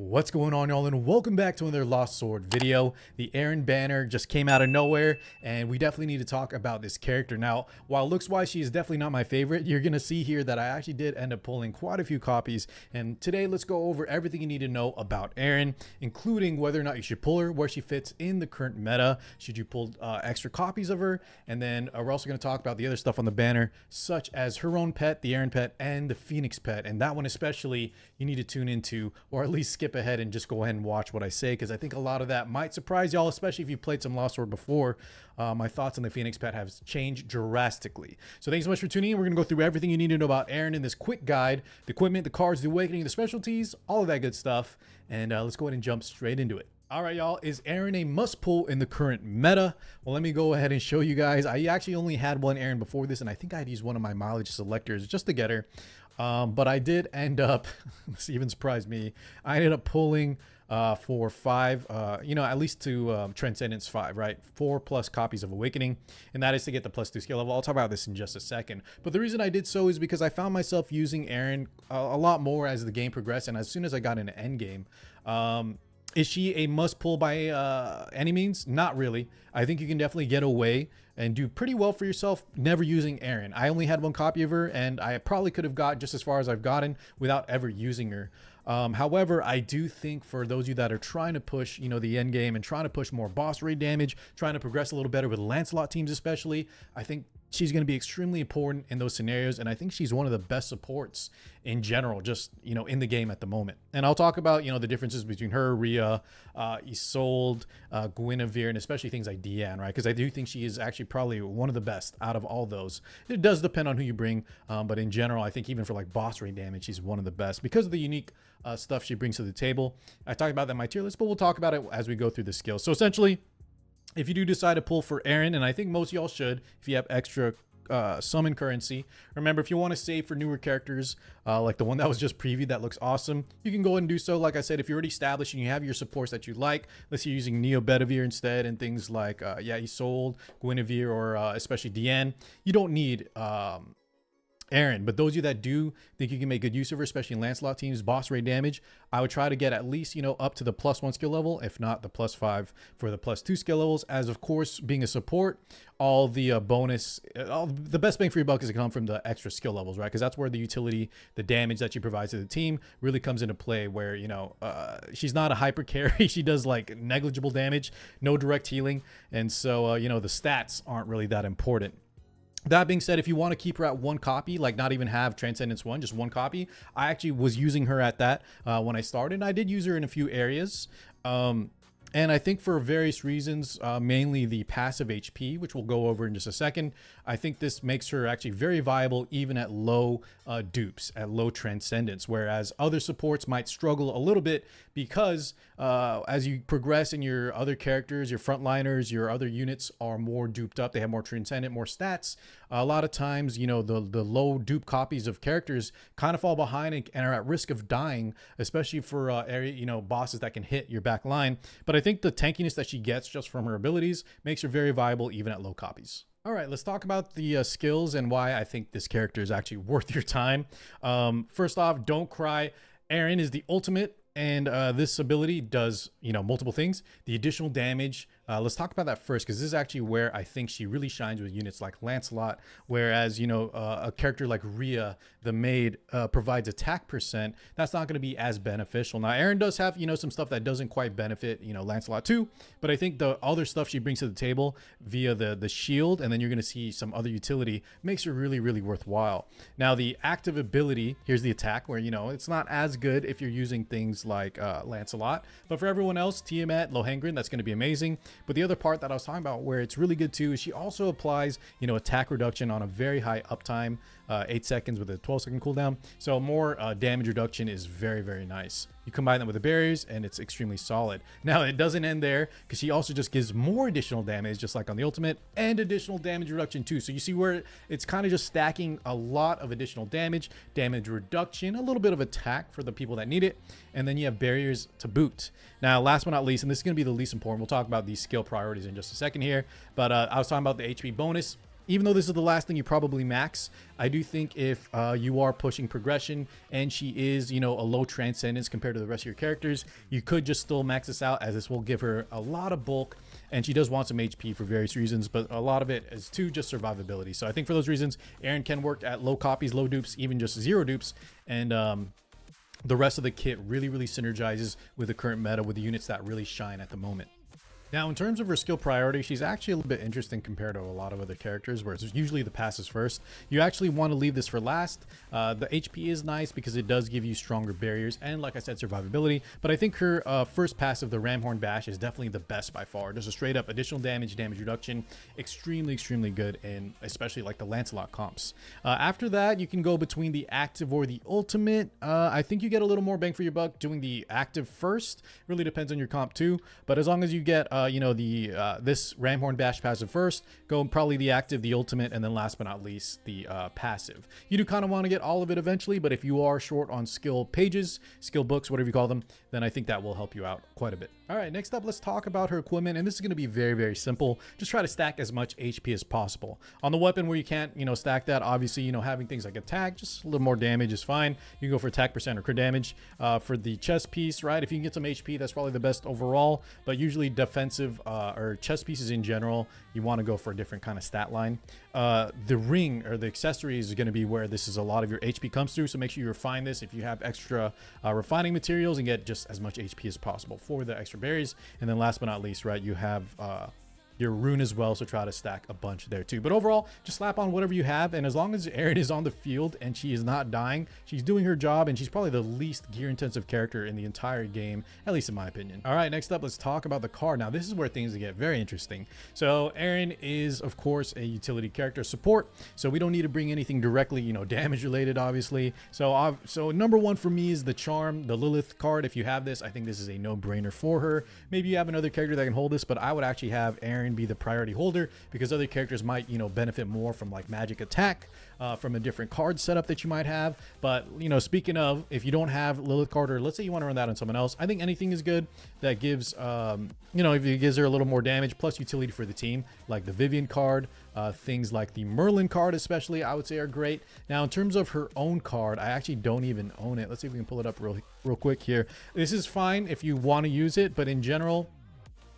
What's going on, y'all, and welcome back to another Lost Sword video. The Erin banner just came out of nowhere, and we definitely need to talk about this character. Now, while looks-wise she is definitely not my favorite, you're gonna see here that I actually did end up pulling quite a few copies, and today let's go over everything you need to know about Erin, including whether or not you should pull her, where she fits in the current meta, should you pull extra copies of her, and then we're also going to talk about the other stuff on the banner, such as her own pet, the Erin Pet, and the Phoenix Pet, and that one especially you need to tune into, or at least skip ahead and just go ahead and watch what I say, because I think a lot of that might surprise y'all, especially if you've played some Lost Sword before. My thoughts on the Phoenix Pet have changed drastically. So thanks so much for tuning in. We're going to go through everything you need to know about Erin in this quick guide: the equipment, the cards, the awakening, the specialties, all of that good stuff. And let's go ahead and jump straight into it. All right, y'all, is Erin a must pull in the current meta? Well, let me go ahead and show you guys. I actually only had one Erin before this, and I think I had used one of my mileage selectors just to get her. But I did end up, this even surprised me, I ended up pulling for 5, at least to Transcendence 5, right? 4+ copies of Awakening, and that is to get the +2 skill level. I'll talk about this in just a second. But the reason I did so is because I found myself using Erin a lot more as the game progressed, and as soon as I got into endgame. Is she a must pull by any means? Not really. I think you can definitely get away and do pretty well for yourself never using Erin. I only had one copy of her, and I probably could have got just as far as I've gotten without ever using her. However, I do think for those of you that are trying to push, the end game and trying to push more boss raid damage, trying to progress a little better with Lancelot teams especially, I think she's going to be extremely important in those scenarios, and I think she's one of the best supports in general, just in the game at the moment. And I'll talk about the differences between her, Rhea, Isolde, Guinevere, and especially things like Deanne, right? Because I do think she is actually probably one of the best out of all those. It does depend on who you bring, but in general, I think even for like boss raid damage, she's one of the best because of the unique stuff she brings to the table. I talked about that in my tier list, but we'll talk about it as we go through the skills. So essentially, if you do decide to pull for Erin, and I think most of y'all should, if you have extra summon currency, remember, if you want to save for newer characters, like the one that was just previewed that looks awesome, you can go ahead and do so. Like I said, if you're already established and you have your supports that you like, let's say you're using Neo Bedivere instead, and things like Isolde, Guinevere, or especially Deanne, you don't need Erin. But those of you that do think you can make good use of her, especially in Lancelot teams, boss raid damage, I would try to get at least, up to the +1 skill level, if not the +5 for the +2 skill levels, as of course, being a support, all the the best bang for your buck is to come from the extra skill levels, right? Because that's where the utility, the damage that she provides to the team really comes into play, where, she's not a hyper carry. She does like negligible damage, no direct healing. And so, the stats aren't really that important. That being said, if you want to keep her at 1 copy, like not even have Transcendence 1, just 1 copy, I actually was using her at that when I started. I did use her in a few areas. And I think for various reasons, mainly the passive HP, which we'll go over in just a second, I think this makes her actually very viable even at low dupes, at low Transcendence, whereas other supports might struggle a little bit because as you progress in your other characters, your frontliners, your other units are more duped up. They have more Transcendent, more stats. A lot of times, the low dupe copies of characters kind of fall behind and are at risk of dying, especially for bosses that can hit your back line. But I think the tankiness that she gets just from her abilities makes her very viable even at low copies. All right, let's talk about the skills and why I think this character is actually worth your time. First off, don't cry. Erin is the ultimate, and this ability does multiple things. The additional damage, let's talk about that first, because this is actually where I think she really shines with units like Lancelot, whereas a character like Rhea, the maid, provides attack %. That's not going to be as beneficial. Now Erin does have some stuff that doesn't quite benefit Lancelot too, but I think the other stuff she brings to the table via the shield, and then you're going to see some other utility, makes her really, really worthwhile. Now the active ability, here's the attack, where it's not as good if you're using things like Lancelot, but for everyone else, Tiamat, Lohengrin, that's going to be amazing. But the other part that I was talking about where it's really good too is she also applies attack reduction on a very high uptime, 8 seconds with a 12-second cooldown, so more damage reduction is very, very nice. You combine them with the barriers and it's extremely solid. Now it doesn't end there, because she also just gives more additional damage, just like on the ultimate, and additional damage reduction too. So you see where it's kind of just stacking a lot of additional damage reduction, a little bit of attack for the people that need it, and then you have barriers to boot. Now last but not least, and this is going to be the least important, we'll talk about these skill priorities in just a second here, but I was talking about the HP bonus. even though this is the last thing you probably max, I do think if you are pushing progression and she is, you know, a low transcendence compared to the rest of your characters, you could just still max this out, as this will give her a lot of bulk, and she does want some HP for various reasons, but a lot of it is to just survivability. So I think for those reasons, Erin can work at low copies, low dupes, even just 0 dupes, and the rest of the kit really synergizes with the current meta with the units that really shine at the moment. Now, in terms of her skill priority, she's actually a little bit interesting compared to a lot of other characters, where it's usually the passives first. You actually want to leave this for last. The HP is nice because it does give you stronger barriers and, like I said, survivability. But I think her first passive, the Ramhorn Bash, is definitely the best by far. Just a straight up additional damage reduction. Extremely good, and especially like the Lancelot comps. After that, you can go between the active or the ultimate. I think you get a little more bang for your buck doing the active first. Really depends on your comp too. But as long as you get you know, the this Ramhorn Bash passive first, go probably the active, the ultimate, and then last but not least the passive. You do kind of want to get all of it eventually, but if you are short on skill pages, skill books, whatever you call them, then I think that will help you out quite a bit. All right, next up, let's talk about her equipment, and this is going to be very simple. Just try to stack as much HP as possible. On the weapon where you can't, you know, stack that, obviously, you know, having things like attack, just a little more damage is fine. You can go for attack percent or crit damage. For the chest piece, right, if you can get some HP, that's probably the best overall, but usually defensive or chest pieces in general, you want to go for a different kind of stat line. The ring or the accessories is going to be where this is a lot of your HP comes through, so make sure you refine this if you have extra refining materials, and get just as much HP as possible for the extra berries. And then last but not least, right, you have your rune as well, so try to stack a bunch there too. But overall, just slap on whatever you have, and as long as Erin is on the field and she is not dying, she's doing her job, and she's probably the least gear intensive character in the entire game, at least in my opinion. All right, next up, let's talk about the card. Now this is where things get very interesting. So Erin is of course a utility character, support, so we don't need to bring anything directly, you know, damage related, obviously. So number one for me is the charm, the Lilith card. If you have this, I think this is a no-brainer for her. Maybe you have another character that can hold this, but I would actually have Erin be the priority holder, because other characters might, you know, benefit more from like magic attack, from a different card setup that you might have. But, you know, speaking of, if you don't have Lilith card, or let's say you want to run that on someone else, I think anything is good that gives, you know, if it gives her a little more damage plus utility for the team, like the Vivian card, things like the Merlin card especially, I would say are great. Now in terms of her own card, I actually don't even own it. Let's see if we can pull it up real quick here. This is fine if you want to use it, but in general,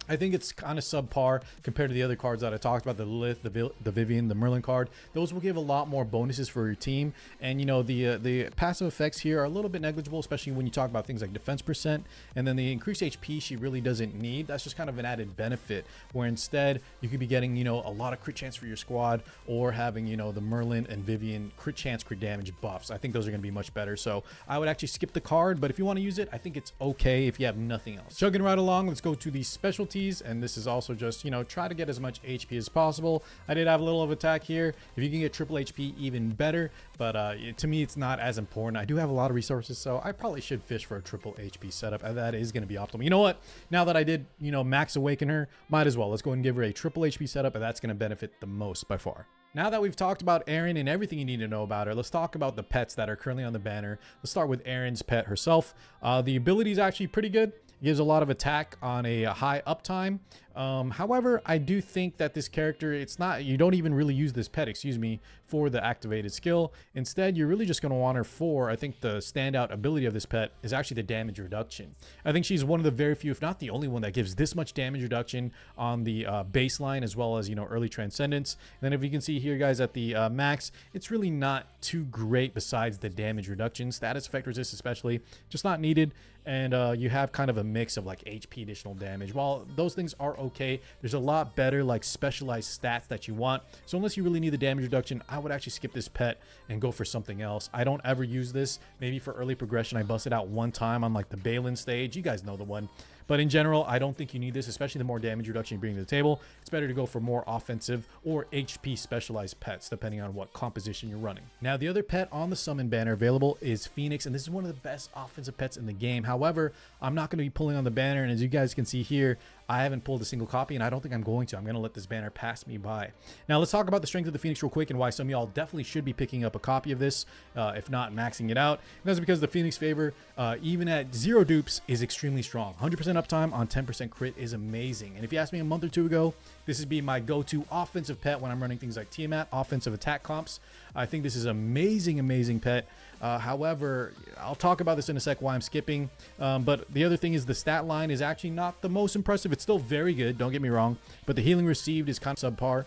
I think it's kind of subpar compared to the other cards that I talked about, the Lilith, the Vivian, the Merlin card. Those will give a lot more bonuses for your team. And, you know, the passive effects here are a little bit negligible, especially when you talk about things like defense percent. And then the increased HP she really doesn't need. That's just kind of an added benefit, where instead you could be getting, you know, a lot of crit chance for your squad, or having, you know, the Merlin and Vivian crit chance, crit damage buffs. I think those are going to be much better. So I would actually skip the card, but if you want to use it, I think it's okay if you have nothing else. Chugging right along, let's go to the Specialties. And this is also just, you know, try to get as much HP as possible. I did have a little of attack here. If you can get triple HP, even better, but to me it's not as important. I do have a lot of resources, so I probably should fish for a triple HP setup, and that is going to be optimal. You know what, now that I did, you know, max awaken her, might as well, let's go ahead and give her a triple HP setup, and that's going to benefit the most by far. Now that we've talked about Erin and everything you need to know about her, let's talk about the pets that are currently on the banner. Let's start with Erin's pet herself. The ability is actually pretty good. It gives a lot of attack on a high uptime. However, I do think that this character, it's not, you don't even really use this pet, excuse me, for the activated skill. Instead, you're really just going to want her for, I think the standout ability of this pet is actually the damage reduction. I think she's one of the very few, if not the only one, that gives this much damage reduction on the baseline, as well as, you know, early transcendence. And then if you can see here, guys, at the max, it's really not too great besides the damage reduction. Status effect resist especially, just not needed. And you have kind of a mix of like HP additional damage. While those things are okay, there's a lot better like specialized stats that you want. So unless you really need the damage reduction, I would actually skip this pet and go for something else. I don't ever use this. Maybe for early progression, I busted out one time on like the Balin stage. You guys know the one. But in general, I don't think you need this, especially the more damage reduction you bring to the table. It's better to go for more offensive or HP specialized pets, depending on what composition you're running. Now, the other pet on the summon banner available is Phoenix, and this is one of the best offensive pets in the game. However, I'm not going to be pulling on the banner, and as you guys can see here, I haven't pulled a single copy, and I don't think I'm going to. I'm going to let this banner pass me by. Now, let's talk about the strength of the Phoenix real quick and why some of y'all definitely should be picking up a copy of this, if not maxing it out. And that's because the Phoenix favor, even at 0 dupes, is extremely strong. 100% uptime on 10% crit is amazing. And if you asked me a month or two ago, this would be my go-to offensive pet when I'm running things like Tiamat, offensive attack comps. I think this is amazing pet. However, I'll talk about this in a sec why I'm skipping. But the other thing is the stat line is actually not the most impressive. It's still very good, don't get me wrong, but the healing received is kind of subpar,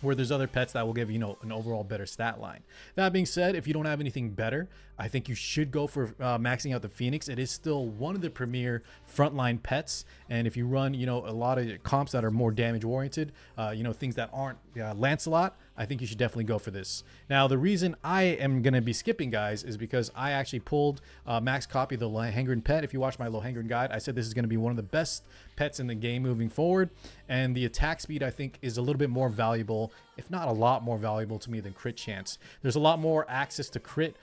where there's other pets that will give an overall better stat line. That being said, if you don't have anything better, I think you should go for maxing out the Phoenix. It is still one of the premier frontline pets, and if you run a lot of comps that are more damage oriented, things that aren't Lancelot, I think you should definitely go for this. Now, the reason I am going to be skipping, guys, is because I actually pulled max copy of the Lohengrin pet. If you watch my Lohengrin guide, I said this is going to be one of the best pets in the game moving forward, and the attack speed I think is a little bit more valuable, if not a lot more valuable to me than crit chance. There's a lot more access to crit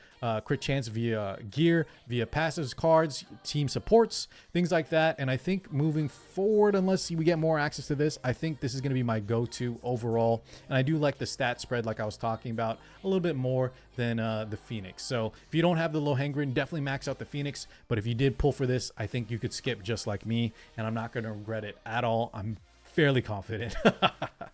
chance via gear, via passives, cards, team supports, things like that. And I think moving forward, unless we get more access to this, I think this is going to be my go-to overall. And I do like the stat spread, like I was talking about, a little bit more than the Phoenix. So if you don't have the Lohengrin, definitely max out the Phoenix. But if you did pull for this, I think you could skip just like me, and I'm not going to regret it at all. I'm fairly confident.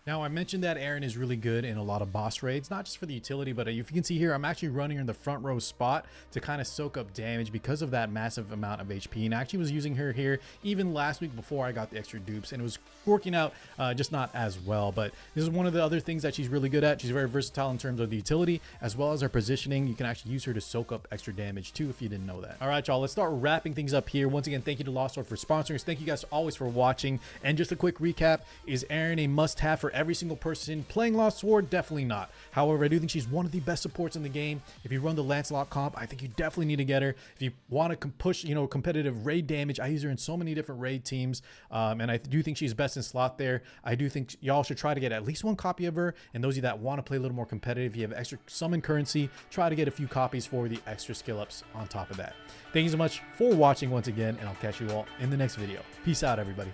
Now, I mentioned that Erin is really good in a lot of boss raids, not just for the utility, but if you can see here, I'm actually running her in the front row spot to kind of soak up damage because of that massive amount of HP. And I actually was using her here even last week before I got the extra dupes, and it was working out just not as well. But this is one of the other things that she's really good at. She's very versatile in terms of the utility as well as her positioning. You can actually use her to soak up extra damage too, if you didn't know that. All right, y'all, let's start wrapping things up here. Once again, thank you to Lost Sword for sponsoring us. Thank you guys always for watching. And just a quick recap, is Erin a must-have for every single person playing Lost Sword? Definitely not. However, I do think she's one of the best supports in the game. If you run the Lancelot comp, I think you definitely need to get her. If you want to push, competitive raid damage, I use her in so many different raid teams, and I do think she's best in slot there. I do think y'all should try to get at least one copy of her, and those of you that want to play a little more competitive, you have extra summon currency, try to get a few copies for the extra skill ups on top of that. Thank you so much for watching once again, and I'll catch you all in the next video. Peace out, everybody.